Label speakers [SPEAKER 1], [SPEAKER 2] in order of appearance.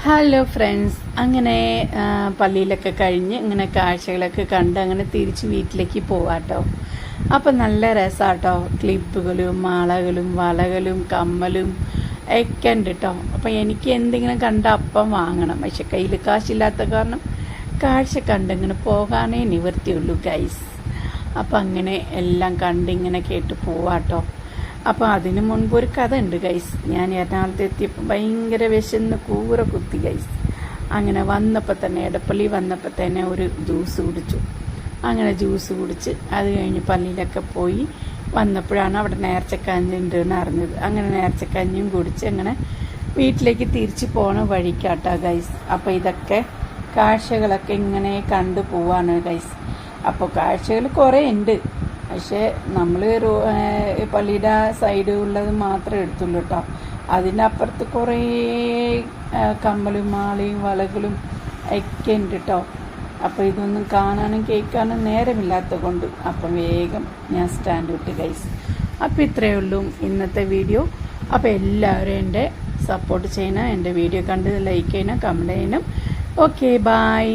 [SPEAKER 1] Hello friends, അങ്ങനെ പള്ളിയിലൊക്കെ കഴിഞ്ഞ് ഇങ്ങനെ കാഴ്ചകളൊക്കെ കണ്ട് അങ്ങനെ തിരിച്ച് വീട്ടിലേക്ക് പോവാട്ടോ. അപ്പം നല്ല രസമാട്ടോ. ക്ലിപ്പുകളും മാളകളും വളകളും കമ്മലും ഒക്കെ ഉണ്ട് കേട്ടോ. അപ്പം എനിക്ക് എന്തെങ്കിലും കണ്ട അപ്പം വാങ്ങണം. പക്ഷെ കയ്യിൽ കാശില്ലാത്ത കാരണം കാഴ്ച കണ്ട് ഇങ്ങനെ പോകാനേ നിവൃത്തിയുള്ളൂ ഗൈസ്. അപ്പം അങ്ങനെ എല്ലാം കണ്ട് ഇങ്ങനെ കേട്ട് പോവാട്ടോ. അപ്പോൾ അതിന് മുൻപ് ഒരു കഥ ഉണ്ട് ഗൈസ്. ഞാൻ എറണാകുളത്ത് എത്തിയപ്പോൾ ഭയങ്കര വിശന്ന് കൂറ കുത്തി ഗൈസ്. അങ്ങനെ വന്നപ്പോൾ തന്നെ എടപ്പള്ളി വന്നപ്പോൾ തന്നെ ഒരു ജ്യൂസ് കുടിച്ചു. അങ്ങനെ ജ്യൂസ് കുടിച്ച് അത് കഴിഞ്ഞ് പള്ളിയിലൊക്കെ പോയി വന്നപ്പോഴാണ് അവിടെ നേർച്ചക്കഞ്ഞി ഉണ്ടെന്ന് അറിഞ്ഞത്. അങ്ങനെ നേർച്ചക്കഞ്ഞിയും കുടിച്ച് അങ്ങനെ വീട്ടിലേക്ക് തിരിച്ച് പോണ വഴിക്കാട്ടോ ഗൈസ്. അപ്പോൾ ഇതൊക്കെ കാഴ്ചകളൊക്കെ ഇങ്ങനെ കണ്ടു പോവാണ് ഗൈസ്. അപ്പോൾ കാഴ്ചകൾ കുറേ ഉണ്ട്. പക്ഷേ നമ്മൾ പള്ളിയുടെ സൈഡ് ഉള്ളത് മാത്രമേ എടുത്തുള്ളൂ കേട്ടോ. അതിൻ്റെ അപ്പുറത്ത് കുറേ കമ്മലും മാളയും വളകളും ഒക്കെ ഉണ്ട് കേട്ടോ. അപ്പോൾ ഇതൊന്നും കാണാനും കേൾക്കാനും നേരമില്ലാത്ത കൊണ്ട് അപ്പം വേഗം ഞാൻ സ്റ്റാൻഡ് വിട്ട് ഗൈസ്. അപ്പോൾ ഇത്രയേ ഉള്ളൂ ഇന്നത്തെ വീഡിയോ. അപ്പോൾ എല്ലാവരും എൻ്റെ സപ്പോർട്ട് ചെയ്യണം. എൻ്റെ വീഡിയോ കണ്ട് ലൈക്ക് ചെയ്യണം, കമൻറ്റ് ചെയ്യണം. Okay, by.